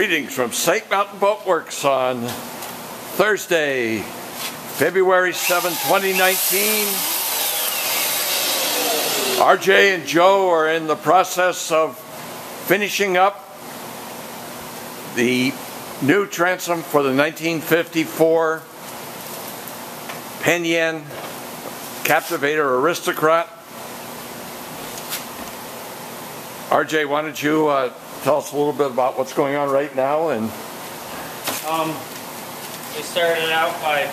Greetings from St. Mountain Boat Works on Thursday, February 7, 2019. RJ and Joe are in the process of finishing up the new transom for the 1954 Penn Captivator Aristocrat. RJ, why don't you tell us a little bit about what's going on right now? And we started out by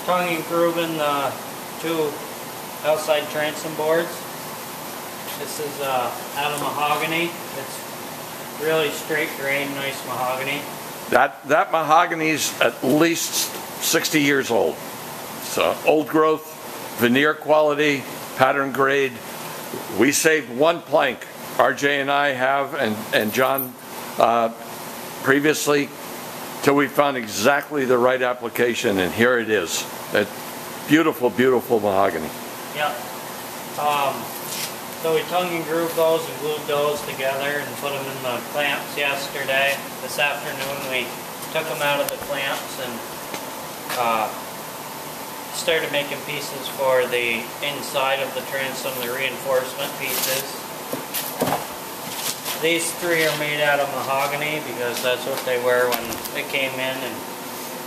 tongue and grooving the two outside transom boards. This is out of mahogany. It's really straight grain, nice mahogany. That mahogany's at least 60 years old. So old growth, veneer quality, pattern grade. We saved one plank. RJ and I have, and John previously, till we found exactly the right application, and here it is. That beautiful, beautiful mahogany. Yep. So we tongue and grooved those and glued those together and put them in the clamps yesterday. This afternoon we took them out of the clamps and started making pieces for the inside of the transom, the reinforcement pieces. These three are made out of mahogany because that's what they were when it came in, and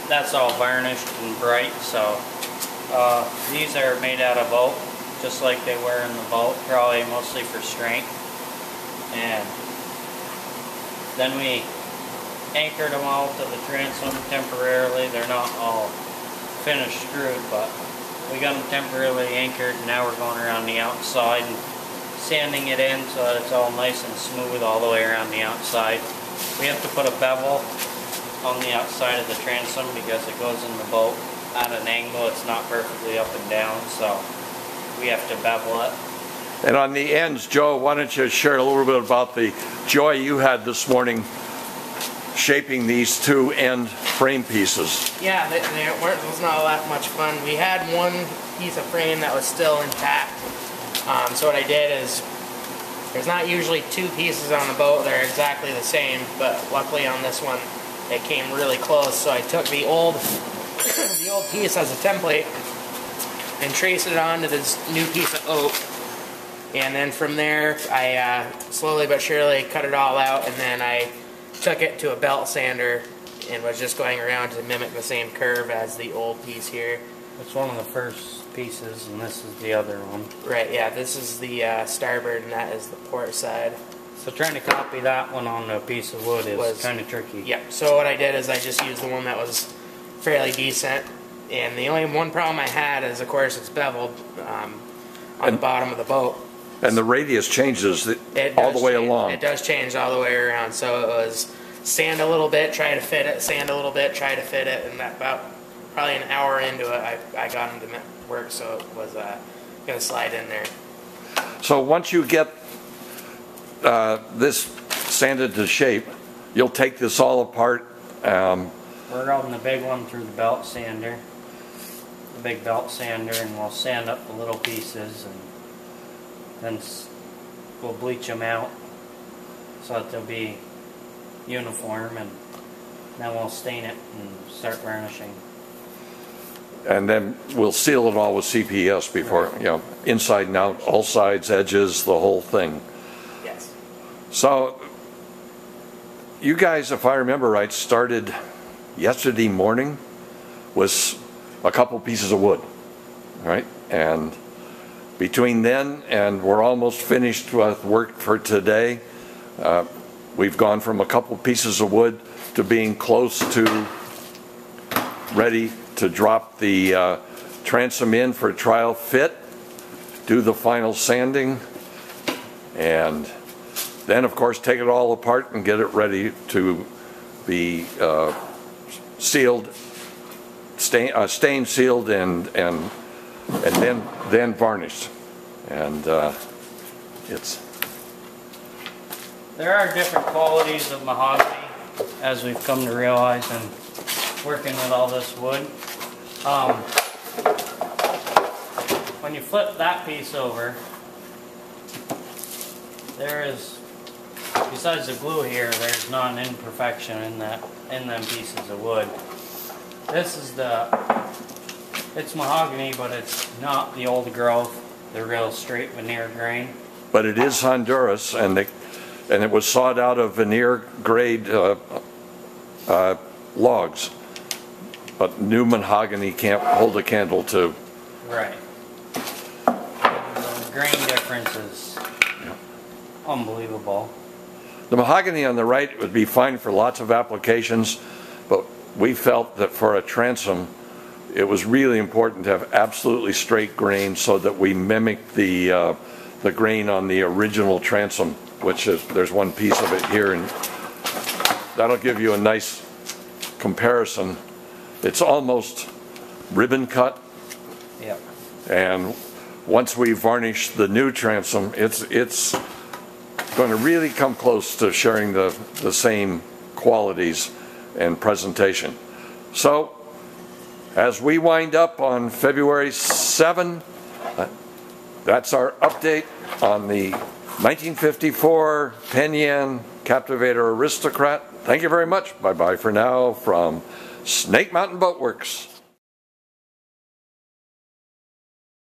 that's all varnished and bright. So these are made out of oak, just like they were in the boat, probably mostly for strength. And then we anchored them all to the transom temporarily. They're not all finished screwed, but we got them temporarily anchored, and now we're going around the outside and sanding it in so that it's all nice and smooth all the way around the outside. We have to put a bevel on the outside of the transom because it goes in the boat at an angle. It's not perfectly up and down, so we have to bevel it. And on the ends, Joe, why don't you share a little bit about the joy you had this morning shaping these two end frame pieces? Yeah, it was not that much fun. We had one piece of frame that was still intact. So what I did is, there's not usually two pieces on the boat that are exactly the same, but luckily on this one it came really close. So I took the old piece as a template and traced it onto this new piece of oak. And then from there I slowly but surely cut it all out, and then I took it to a belt sander and was just going around to mimic the same curve as the old piece here. It's one of the first pieces, and this is the other one. Right, yeah, this is the starboard, and that is the port side. So trying to copy that one on a piece of wood is kind of tricky. Yep, so what I did is I just used the one that was fairly decent, and the only one problem I had is, of course, it's beveled on the bottom of the boat. And the radius changes all the way along. It does change all the way around, so it was sand a little bit, try to fit it, sand a little bit, try to fit it, and that about probably an hour into it, I got them to work, so it was going to slide in there. So once you get this sanded to shape, you'll take this all apart. We're running the big one through the belt sander, the big belt sander, and we'll sand up the little pieces, and then we'll bleach them out so that they'll be uniform, and then we'll stain it and start varnishing. And then we'll seal it all with CPS before, you know, inside and out, all sides, edges, the whole thing. Yes. So you guys, if I remember right, started yesterday morning with a couple pieces of wood, right? And between then and we're almost finished with work for today, we've gone from a couple pieces of wood to being close to ready to drop the transom in for trial fit, do the final sanding, and then of course take it all apart and get it ready to be sealed, stain sealed, and then varnished. And there are different qualities of mahogany, as we've come to realize in working with all this wood. When you flip that piece over, there is besides the glue here, there's not an imperfection in them pieces of wood. This is it's mahogany, but it's not the old growth, the real straight veneer grain. But it is Honduras, and it was sawed out of veneer grade logs. But new mahogany can't hold a candle to. Right. The grain difference is unbelievable. The mahogany on the right would be fine for lots of applications, but we felt that for a transom, it was really important to have absolutely straight grain so that we mimic the grain on the original transom, which is, there's one piece of it here, and that'll give you a nice comparison. It's almost ribbon cut. Yep. And once we varnish the new transom, it's going to really come close to sharing the same qualities and presentation. So, as we wind up on February 7, that's our update on the 1954 Penn Captivator Aristocrat. Thank you very much. Bye-bye for now from Snake Mountain Boat Works.